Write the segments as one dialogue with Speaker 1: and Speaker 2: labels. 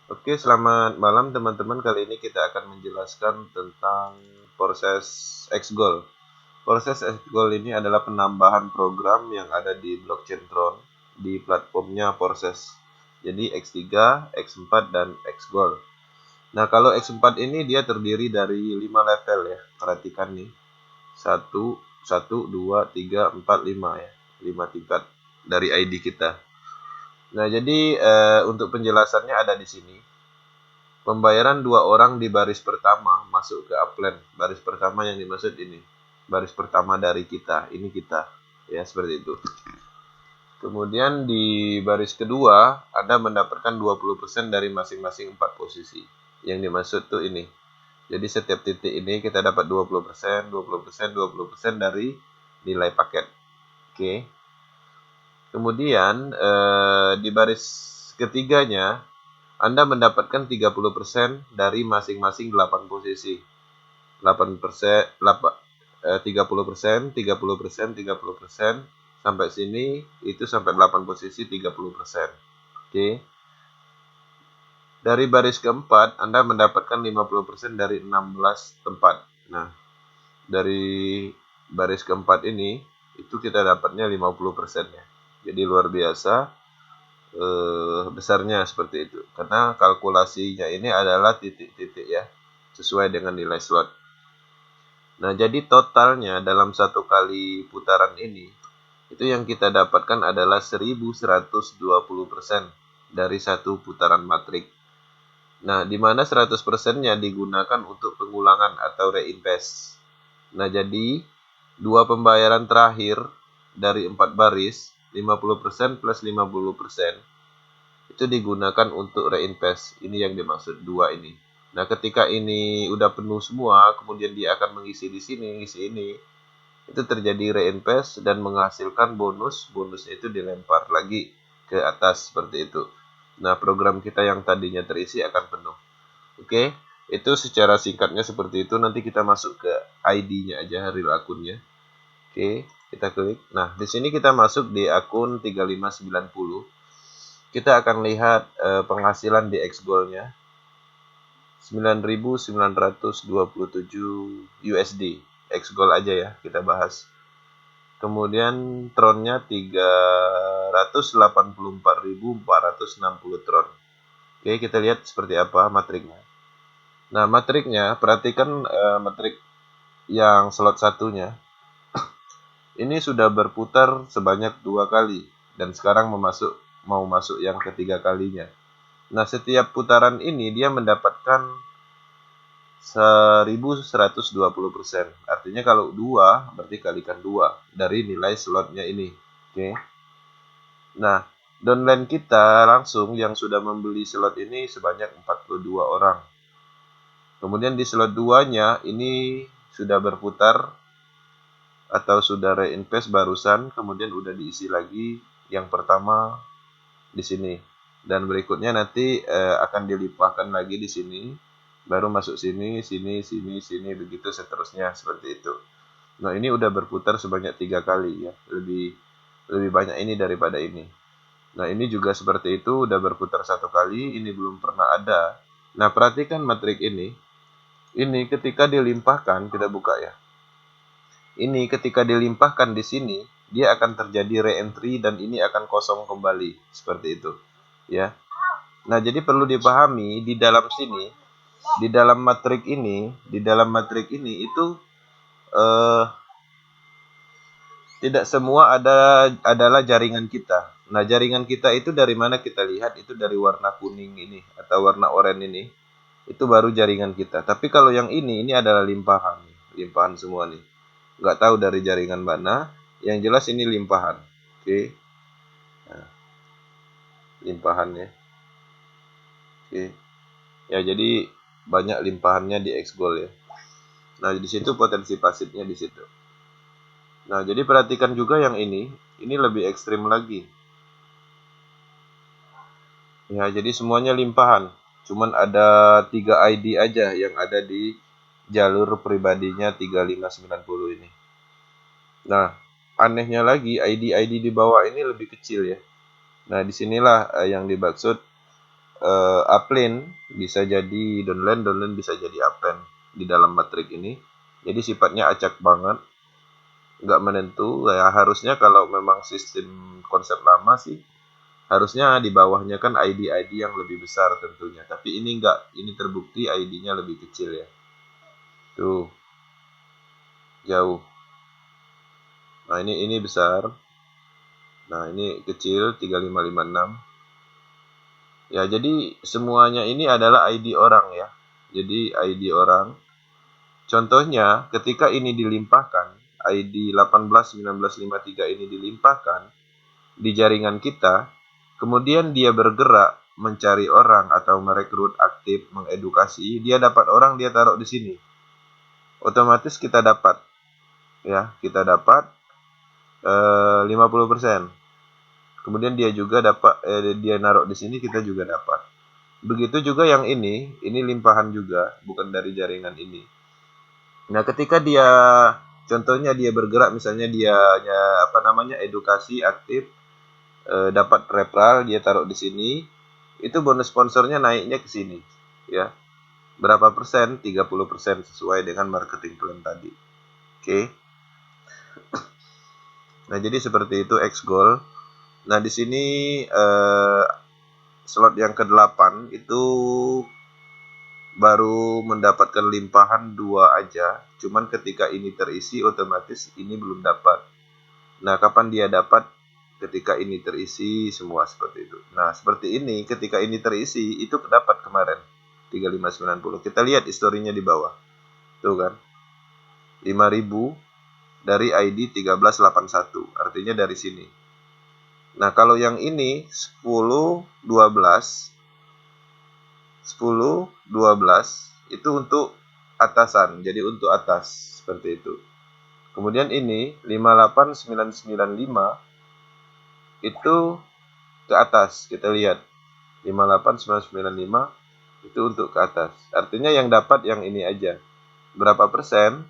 Speaker 1: Oke, selamat malam teman-teman. Kali ini kita akan menjelaskan tentang proses Xgoal. Proses Xgoal ini adalah penambahan program yang ada di blockchain Tron di platformnya Proses. Jadi X3, X4, dan Xgoal. Nah, kalau X4 ini dia terdiri dari 5 level ya. Perhatikan nih. 1, 1, 2, 3, 4, 5 ya. 5 tingkat dari ID kita. Nah, jadi untuk penjelasannya ada di sini. Pembayaran dua orang di baris pertama masuk ke upline. Baris pertama yang dimaksud ini. Baris pertama dari kita. Ini kita. Ya, seperti itu. Kemudian di baris kedua, Anda mendapatkan 20% dari masing-masing 4 posisi. Yang dimaksud tuh ini. Jadi setiap titik ini kita dapat 20%, 20%, 20% dari nilai paket. Oke. Kemudian di baris ketiganya Anda mendapatkan 30% dari masing-masing 8 posisi. 8%, 30%, 30%, 30%, sampai sini itu sampai 8 posisi 30%. Oke. Dari baris keempat Anda mendapatkan 50% dari 16 tempat. Nah, dari baris keempat ini itu kita dapatnya 50% ya. Jadi luar biasa besarnya seperti itu. Karena kalkulasinya ini adalah titik-titik ya, sesuai dengan nilai slot. Nah, jadi totalnya dalam satu kali putaran ini, itu yang kita dapatkan adalah 1120% dari satu putaran matrik. Nah, di mana 100%-nya digunakan untuk pengulangan atau reinvest. Nah, jadi dua pembayaran terakhir dari 4 baris, 50% plus 50%, itu digunakan untuk reinvest. Ini yang dimaksud dua ini. Nah, ketika ini udah penuh semua, kemudian dia akan mengisi di sini, ngisi ini, itu terjadi reinvest dan menghasilkan bonus. Bonusnya itu dilempar lagi ke atas seperti itu. Nah, program kita yang tadinya terisi akan penuh. Oke, itu secara singkatnya seperti itu. Nanti kita masuk ke ID-nya aja, real akunnya. Oke, kita klik. Nah, di sini kita masuk di akun 3590. Kita akan lihat penghasilan di Xgoal-nya 9.927 USD. Xgoal aja ya, kita bahas. Kemudian Tronnya 384.460 Tron. Oke, kita lihat seperti apa matriknya. Nah, matriknya, perhatikan matrik yang slot satunya. Ini sudah berputar sebanyak 2 kali dan sekarang mau masuk yang ketiga kalinya. Nah, setiap putaran ini dia mendapatkan 1120%. Artinya kalau 2 berarti kalikan 2 dari nilai slotnya ini. Oke. Nah, downline kita langsung yang sudah membeli slot ini sebanyak 42 orang. Kemudian di slot 2-nya ini sudah berputar atau sudah reinvest barusan, kemudian udah diisi lagi yang pertama di sini. Dan berikutnya nanti akan dilimpahkan lagi di sini, baru masuk sini, sini, sini, sini, begitu seterusnya seperti itu. Nah, ini udah berputar sebanyak 3 kali ya, lebih banyak ini daripada ini. Nah, ini juga seperti itu, udah berputar 1 kali, ini belum pernah ada. Nah, perhatikan matrik ini. Ini ketika dilimpahkan, kita buka ya. Ini ketika dilimpahkan di sini, dia akan terjadi re-entry dan ini akan kosong kembali seperti itu, ya. Nah, jadi perlu dipahami di dalam sini, di dalam matrik ini itu eh, tidak semua adalah jaringan kita. Nah, jaringan kita itu dari mana kita lihat? Itu dari warna kuning ini atau warna oranye ini. Itu baru jaringan kita. Tapi kalau yang ini adalah limpahan, limpahan semua nih. Nggak tahu dari jaringan mana. Yang jelas ini limpahan. Oke. Nah, limpahannya. Oke. Ya, jadi banyak limpahannya di Xgoal ya. Nah, di situ potensi pasifnya di situ. Nah, jadi perhatikan juga yang ini lebih ekstrim lagi. Ya, jadi semuanya limpahan. Cuman ada 3 ID aja yang ada di jalur pribadinya 3590 ini. Nah, anehnya lagi ID-ID di bawah ini lebih kecil ya. Nah, disinilah yang dimaksud upline bisa jadi downline bisa jadi upline di dalam matrik ini. Jadi sifatnya acak banget, nggak menentu. Ya harusnya kalau memang sistem konsep lama sih, harusnya di bawahnya kan ID-ID yang lebih besar tentunya. Tapi ini enggak, ini terbukti ID-nya lebih kecil ya. Tuh, jauh. Nah, ini besar. Nah, ini kecil 3556. Ya, jadi semuanya ini adalah ID orang ya. Jadi ID orang. Contohnya, ketika ini dilimpahkan, ID 181953 ini dilimpahkan di jaringan kita, kemudian dia bergerak mencari orang atau merekrut aktif, mengedukasi, dia dapat orang, dia taruh di sini. Otomatis kita dapat ya, kita dapat 50%. Kemudian dia juga dapat dia naruh di sini, kita juga dapat. Begitu juga yang ini limpahan juga, bukan dari jaringan ini. Nah, ketika dia contohnya dia bergerak, misalnya dia edukasi aktif, dapat referral, dia taruh di sini, itu bonus sponsornya naiknya ke sini ya. Berapa persen? 30% sesuai dengan marketing plan tadi. Oke. Nah, jadi seperti itu X-Goal. Nah, di sini slot yang ke-8 itu baru mendapatkan limpahan 2 aja. Cuman ketika ini terisi, otomatis ini belum dapat. Nah, kapan dia dapat? Ketika ini terisi semua seperti itu. Nah, seperti ini, ketika ini terisi, itu dapat kemarin 3590. Kita lihat historinya di bawah. Tuh kan. 5000 dari ID 1381. Artinya dari sini. Nah, kalau yang ini 10 12 itu untuk atasan. Jadi untuk atas seperti itu. Kemudian ini 58995 itu ke atas. Kita lihat 58995 itu untuk ke atas. Artinya yang dapat yang ini aja. Berapa persen?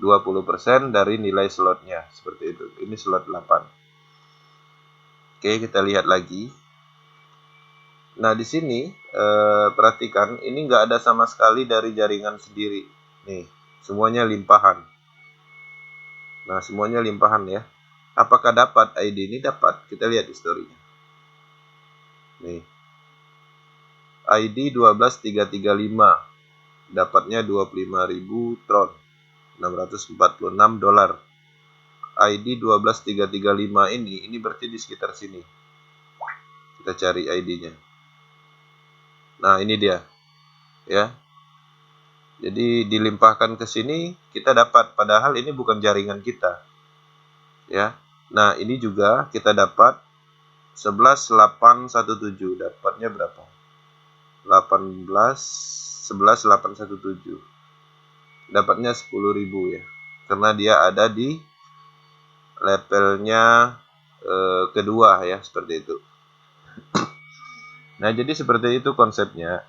Speaker 1: 20% dari nilai slotnya. Seperti itu. Ini slot 8. Oke, kita lihat lagi. Nah, di sini perhatikan, ini nggak ada sama sekali dari jaringan sendiri. Nih, semuanya limpahan. Nah, semuanya limpahan ya. Apakah dapat ID ini? Dapat. Kita lihat historinya. Nih. ID 12335. Dapatnya 25.000 tron. $646. ID 12335 ini berarti di sekitar sini. Kita cari ID-nya. Nah, ini dia. Ya. Jadi dilimpahkan ke sini, kita dapat, padahal ini bukan jaringan kita. Ya. Nah, ini juga kita dapat 11817. Dapatnya berapa? 11817. Dapatnya 10.000 ya. Karena dia ada di levelnya kedua ya, seperti itu. Nah, jadi seperti itu konsepnya.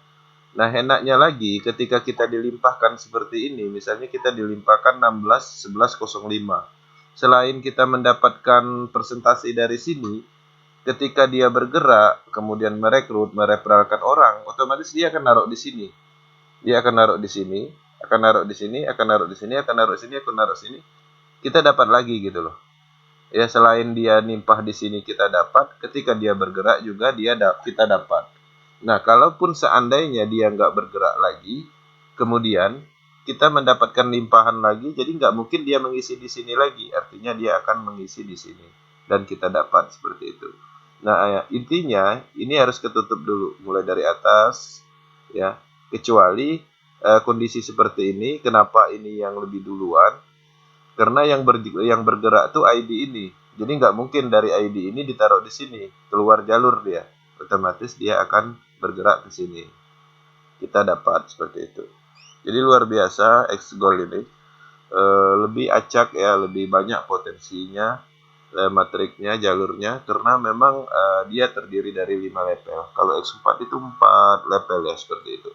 Speaker 1: Nah, enaknya lagi ketika kita dilimpahkan seperti ini, misalnya kita dilimpahkan 161105. Selain kita mendapatkan presentasi dari sini, ketika dia bergerak, kemudian merekrut, mereferalkan orang, otomatis dia akan naruh di sini. Dia akan naruh di sini, akan naruh di sini, akan naruh di sini, akan naruh di sini, akan naruh di sini. Kita dapat lagi gitu loh. Ya, selain dia nimpah di sini kita dapat, ketika dia bergerak juga kita dapat. Nah, kalaupun seandainya dia nggak bergerak lagi, kemudian kita mendapatkan limpahan lagi, jadi nggak mungkin dia mengisi di sini lagi. Artinya dia akan mengisi di sini dan kita dapat seperti itu. Nah, intinya ini harus ketutup dulu, mulai dari atas, ya. Kecuali kondisi seperti ini, kenapa ini yang lebih duluan? Karena yang bergerak tuh ID ini. Jadi nggak mungkin dari ID ini ditaruh di sini, keluar jalur dia. Otomatis dia akan bergerak ke sini. Kita dapat seperti itu. Jadi luar biasa X-Goal ini. Lebih acak ya, lebih banyak potensinya, matriknya, jalurnya, karena memang dia terdiri dari 5 level. Kalau X4 itu 4 level ya, seperti itu.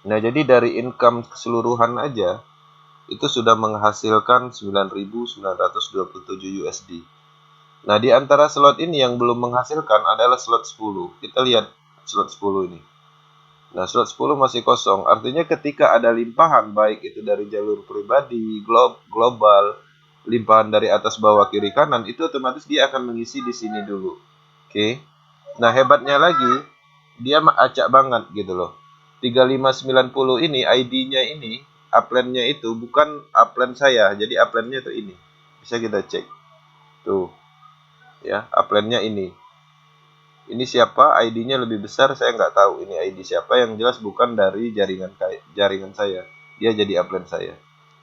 Speaker 1: Nah, jadi dari income keseluruhan aja itu sudah menghasilkan 9.927 USD. Nah, di antara slot ini yang belum menghasilkan adalah slot 10. Kita lihat slot 10 ini. Nah, slot 10 masih kosong. Artinya ketika ada limpahan, baik itu dari jalur pribadi, global, limpahan dari atas, bawah, kiri, kanan, itu otomatis dia akan mengisi di sini dulu. Oke. Nah, hebatnya lagi, dia acak banget gitu loh. 3590 ini, ID-nya ini, upline-nya itu bukan upline saya. Jadi upline-nya itu ini. Bisa kita cek. Tuh. Ya, upline-nya ini. Ini siapa, ID-nya lebih besar, saya nggak tahu ini ID siapa, yang jelas bukan dari jaringan saya. Dia jadi upline saya.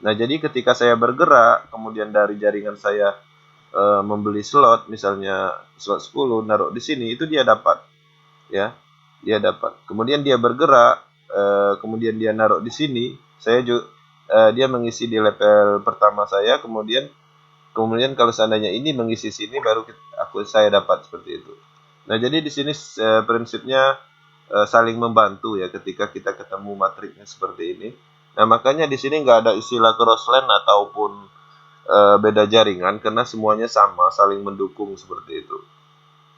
Speaker 1: Nah, jadi ketika saya bergerak, kemudian dari jaringan saya membeli slot, misalnya slot 10, naruh di sini, itu dia dapat. Ya, dia dapat. Kemudian dia bergerak, kemudian dia naruh di sini, dia mengisi di level pertama saya, kemudian kalau seandainya ini mengisi sini, baru saya dapat seperti itu. Nah, jadi di sini prinsipnya saling membantu ya ketika kita ketemu matriknya seperti ini. Nah, makanya di sini nggak ada istilah crossland ataupun beda jaringan, karena semuanya sama, saling mendukung seperti itu.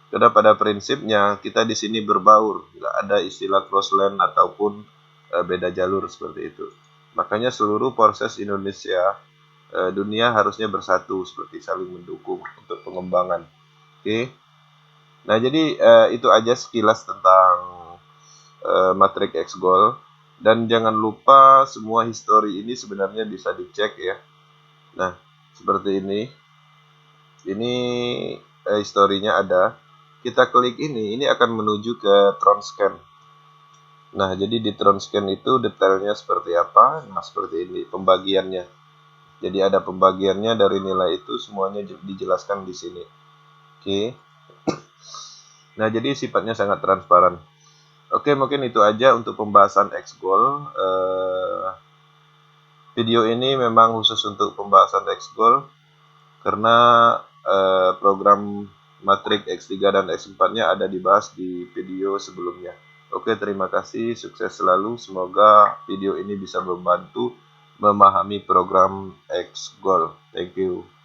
Speaker 1: Karena pada prinsipnya kita di sini berbaur, nggak ada istilah crossland ataupun beda jalur seperti itu. Makanya seluruh proses Indonesia, dunia harusnya bersatu, seperti saling mendukung untuk pengembangan. Oke. Nah, jadi itu aja sekilas tentang matrik X-Gold. Dan jangan lupa semua histori ini sebenarnya bisa dicek ya. Nah, seperti ini. Ini historinya ada. Kita klik ini akan menuju ke Tronscan. Nah, jadi di Tronscan itu detailnya seperti apa? Nah, seperti ini pembagiannya. Jadi ada pembagiannya dari nilai itu, semuanya dijelaskan di sini. Oke. Nah, jadi sifatnya sangat transparan. Oke, mungkin itu aja untuk pembahasan X-Gold. Video ini memang khusus untuk pembahasan X-Gold karena program matrik X3 dan X4-nya ada dibahas di video sebelumnya. Oke, terima kasih, sukses selalu. Semoga video ini bisa membantu memahami program X-Gold. Thank you.